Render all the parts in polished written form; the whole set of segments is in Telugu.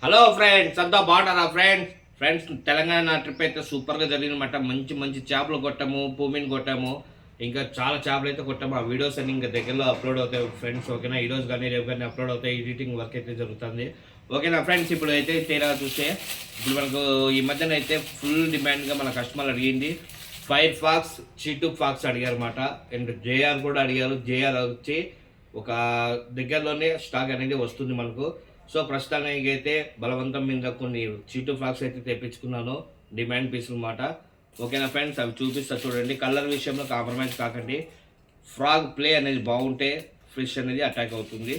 హలో ఫ్రెండ్స్, అంతా బాగున్నారా ఫ్రెండ్స్ తెలంగాణ ట్రిప్ అయితే సూపర్గా జరిగిందన్నమాట. మంచి మంచి చేపలు కొట్టాము, భూమిని కొట్టాము, ఇంకా చాలా చేపలు అయితే కొట్టాము. ఆ వీడియోస్ అన్ని ఇంకా దగ్గరలో అప్లోడ్ అవుతాయి ఫ్రెండ్స్. ఓకేనా, ఈరోజు కానీ రేపు కానీ అప్లోడ్ అవుతాయి. ఎడిటింగ్ వర్క్ అయితే జరుగుతుంది. ఓకేనా ఫ్రెండ్స్, ఇప్పుడు అయితే తీరా చూస్తే ఇప్పుడు మనకు ఈ మధ్యన అయితే ఫుల్ డిమాండ్గా మన కస్టమర్లు అడిగింది ఫైర్ ఫాక్స్, చీటు ఫాక్స్ అడిగారు అనమాట. అండ్ జేఆర్ కూడా అడిగారు. జేఆర్ వచ్చి ఒక దగ్గరలోనే స్టాక్ అనేది వస్తుంది మనకు. సో ప్రస్తుతానికి అయితే బలవంతం మీద కొన్ని చీటు ఫ్రాక్స్ అయితే తెప్పించుకున్నాను, డిమాండ్ పీసులు అన్నమాట. ఓకేనా ఫ్రెండ్స్, అవి చూపిస్తా చూడండి. కలర్ విషయంలో కాంప్రమైజ్ కాకండి. ఫ్రాగ్ ప్లే అనేది బాగుంటే ఫిష్ అనేది అటాక్ అవుతుంది.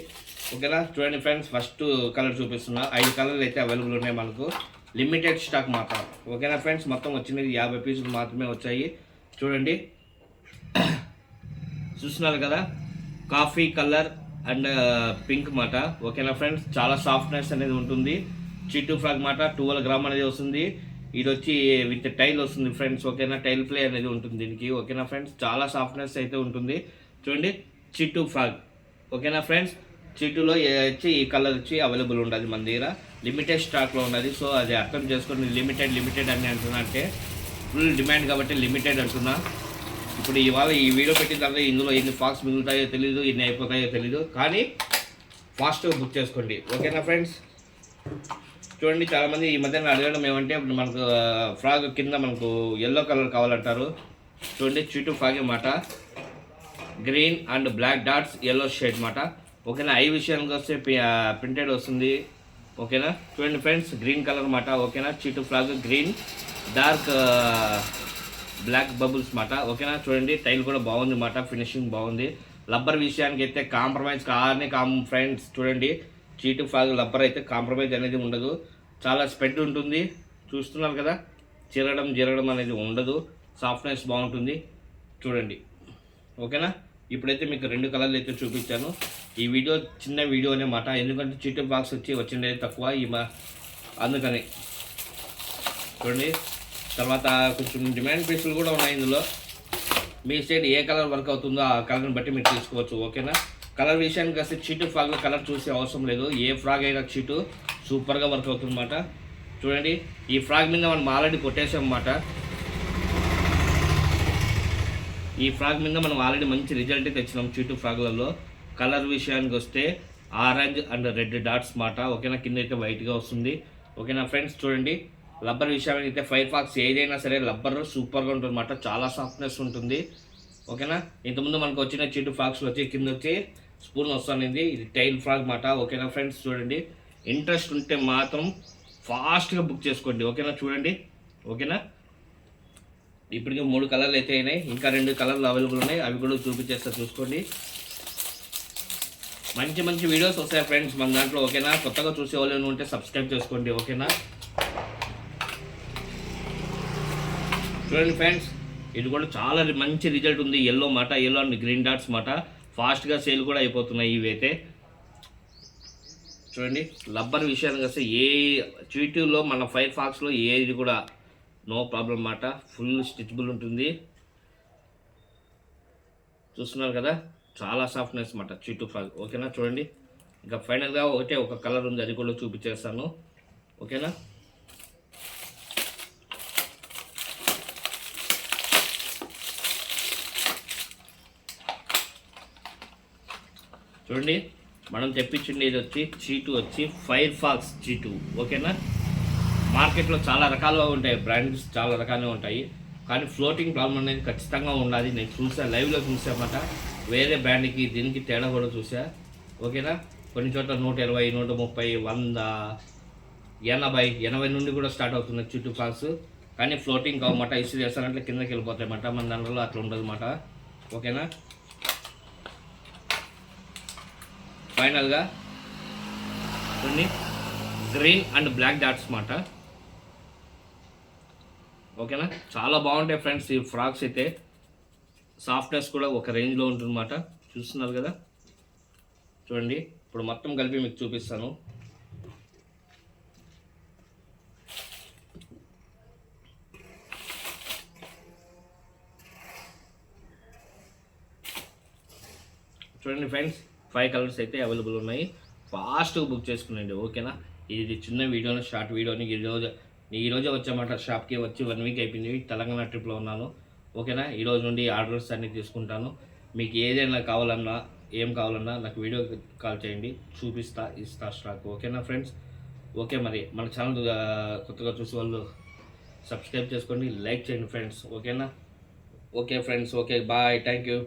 ఓకేనా చూడండి ఫ్రెండ్స్, ఫస్ట్ కలర్ చూపిస్తున్నా. 5 కలర్లు అయితే అవైలబుల్ ఉన్నాయి మనకు, లిమిటెడ్ స్టాక్ మాత్రం. ఓకేనా ఫ్రెండ్స్, మొత్తం వచ్చినది 50 పీసులు మాత్రమే వచ్చాయి. చూడండి, చూస్తున్నారు కదా, కాఫీ కలర్ అండ్ పింక్ మాట. ఓకేనా ఫ్రెండ్స్, చాలా సాఫ్ట్నెస్ అనేది ఉంటుంది. చిట్టు ఫ్రాగ్ మాట 12 గ్రామ్ అనేది వస్తుంది. ఇది వచ్చి విత్ టైల్ వస్తుంది ఫ్రెండ్స్. ఓకేనా, టైల్ ప్లే అనేది ఉంటుంది దీనికి. ఓకేనా ఫ్రెండ్స్, చాలా సాఫ్ట్నెస్ అయితే ఉంటుంది. చూడండి, చిట్టు ఫ్రాగ్. ఓకేనా ఫ్రెండ్స్, చిట్టులో వచ్చి ఈ కలర్ వచ్చి అవైలబుల్ ఉండదు మన దగ్గర, లిమిటెడ్ స్టాక్లో ఉన్నది. సో అది అర్థం చేసుకొని లిమిటెడ్ అని అంటున్నా, అంటే ఫుల్ డిమాండ్ కాబట్టి లిమిటెడ్ అంటున్నా. ఇప్పుడు ఇవాళ ఈ వీడియో పెట్టిన తర్వాత ఇందులో ఎన్ని ఫాక్స్ మిగులుతాయో తెలీదు, ఎన్ని అయిపోతాయో తెలీదు, కానీ ఫాస్ట్గా బుక్ చేసుకోండి. ఓకేనా ఫ్రెండ్స్, చూడండి, చాలామంది ఈ మధ్యన అడగడం ఏమంటే మనకు ఫ్రాగ్ కింద మనకు ఎల్లో కలర్ కావాలంటారు. చూడండి, చుట్టూ ఫ్రాగ్ మాట, green and black dots, yellow shade మాట. ఓకేనా, ఐ విషయానికి వస్తే ప్రింటెడ్ వస్తుంది. ఓకేనా చూడండి ఫ్రెండ్స్, గ్రీన్ కలర్ మాట. ఓకేనా, చిటు frog green, dark black bubbles మాట. ఓకేనా చూడండి, టైల్ కూడా బాగుంది మాట, ఫినిషింగ్ బాగుంది. లబ్బర్ విషయానికి అయితే కాంప్రమైజ్ ఫ్రెండ్స్. చూడండి, చీటు ఫ్రాగ్ లబ్బర్ అయితే కాంప్రమైజ్ అనేది ఉండదు, చాలా స్ప్రెడ్ ఉంటుంది. చూస్తున్నారు కదా, జిరగడం అనేది ఉండదు, సాఫ్ట్నెస్ బాగుంటుంది. చూడండి, ఓకేనా. ఇప్పుడైతే మీకు 2 కలర్లు అయితే చూపించాను. ఈ వీడియో చిన్న వీడియో అనే మాట, ఎందుకంటే చీటు బాక్స్ వచ్చిండేది తక్కువ అందుకని. చూడండి, తర్వాత కొంచెం డిమాండ్ పీసులు కూడా ఉన్నాయి ఇందులో. మీ సైడ్ ఏ కలర్ వర్క్ అవుతుందో ఆ కలర్ని బట్టి మీరు తీసుకోవచ్చు. ఓకేనా, కలర్ విషయానికి వస్తే చీటు ఫ్రాగ్లో కలర్ చూసే అవసరం లేదు. ఏ ఫ్రాగ్ అయినా చీటు సూపర్గా వర్క్ అవుతుందన్నమాట. చూడండి, ఈ ఫ్రాగ్ మీద మనం ఆల్రెడీ కొట్టేసాం అన్నమాట. ఈ ఫ్రాగ్ మీద మనం ఆల్రెడీ మంచి రిజల్ట్ తెచ్చినాం చీటు ఫ్రాగ్లలో. కలర్ విషయానికి వస్తే ఆరెంజ్ అండ్ రెడ్ డాట్స్ మాట. ఓకేనా, కింద అయితే వైట్గా వస్తుంది. ఓకేనా ఫ్రెండ్స్, చూడండి, లబ్బర్ విషయానికి అయితే ఫైర్ ఫాక్స్ ఏదైనా సరే లబ్బర్ సూపర్గా ఉంటుంది అన్నమాట, చాలా సాఫ్ట్నెస్ ఉంటుంది. ఓకేనా, ఇంతకుముందు మనకు వచ్చిన చీటు ఫ్రాక్స్లో వచ్చి కింద వచ్చి స్పూన్ వస్తుంది, ఇది టైల్ ఫ్రాగ్ మాట. ఓకేనా ఫ్రెండ్స్, చూడండి, ఇంట్రెస్ట్ ఉంటే మాత్రం ఫాస్ట్గా బుక్ చేసుకోండి. ఓకేనా చూడండి. ఓకేనా, ఇప్పటికీ 3 కలర్లు అయితే అయినాయి, ఇంకా 2 కలర్లు అవైలబుల్ ఉన్నాయి, అవి కూడా చూపించేస్తా చూసుకోండి. మంచి వీడియోస్ వస్తాయి ఫ్రెండ్స్ మన దాంట్లో. ఓకేనా, కొత్తగా చూసే వాళ్ళు ఉంటే సబ్స్క్రైబ్ చేసుకోండి. ఓకేనా, చూడండి ఫ్రెండ్స్, ఇది కూడా చాలా మంచి రిజల్ట్ ఉంది. ఎల్లో మాట, ఎల్లో అండ్ గ్రీన్ డాట్స్ మాట. ఫాస్ట్గా సేల్ కూడా అయిపోతున్నాయి ఇవైతే. చూడండి, లబ్బర్ విషయానికి వస్తే ఏ చీటులో మన ఫైర్ ఫాక్స్లో ఏది కూడా నో ప్రాబ్లం మాట, ఫుల్ స్టిచబుల్ ఉంటుంది. చూస్తున్నారు కదా, చాలా సాఫ్ట్నెస్ మాట చీటు ఫ్రాగ్. ఓకేనా చూడండి, ఇంకా ఫైనల్గా ఒక కలర్ ఉంది, అది కూడా చూపించేస్తాను. ఓకేనా, చూడండి, మనం తెప్పించింది ఇది వచ్చి చీటు వచ్చి ఫైర్ ఫాక్స్ చీటు. ఓకేనా, మార్కెట్లో చాలా రకాలుగా ఉంటాయి, బ్రాండ్స్ చాలా రకాలుగా ఉంటాయి, కానీ ఫ్లోటింగ్ ప్రాబ్లం అనేది ఖచ్చితంగా ఉండాలి. నేను చూసా, లైవ్లో చూసామాట, వేరే బ్రాండ్కి దీనికి తేడా కూడా చూసా. ఓకేనా, కొన్ని చోట్ల 120, 130, 100, 80 నుండి కూడా స్టార్ట్ అవుతుంది చీటు ఫాక్స్, కానీ ఫ్లోటింగ్ కావమాట. ఇష్యూ చేస్తారంటే కిందకి వెళ్ళిపోతాయన్నమాట, మన దాంట్లో అట్లా ఉండదు అన్నమాట. ఓకేనా, ఫైనల్గా కొన్ని గ్రీన్ అండ్ బ్లాక్ డాట్స్ మాట. ఓకేనా, చాలా బాగుంటాయి ఫ్రెండ్స్ ఈ ఫ్రాక్స్ అయితే, సాఫ్ట్నెస్ కూడా ఒక రేంజ్లో ఉంటుందన్నమాట. చూస్తున్నారు కదా, చూడండి, ఇప్పుడు మొత్తం కలిపి మీకు చూపిస్తాను. చూడండి ఫ్రెండ్స్, 5 కలర్స్ అయితే అవైలబుల్ ఉన్నాయి, ఫాస్ట్గా బుక్ చేసుకునండి. ఓకేనా, ఇది చిన్న వీడియోని షార్ట్ వీడియోని ఈరోజే వచ్చామాట షాప్కి వచ్చి 1 వీక్ అయిపోయింది. తెలంగాణ ట్రిప్లో ఉన్నాను. ఓకేనా, ఈరోజు నుండి ఆర్డర్స్ అన్నీ తీసుకుంటాను. మీకు ఏదైనా కావాలన్నా ఏం కావాలన్నా నాకు వీడియో కాల్ చేయండి, ఇస్తా స్టాక్. ఓకేనా ఫ్రెండ్స్. ఓకే, మరి మన ఛానల్ కొత్తగా చూసే వాళ్ళు సబ్స్క్రైబ్ చేసుకోండి, లైక్ చేయండి ఫ్రెండ్స్. ఓకేనా. Okay friends, okay, bye, thank you.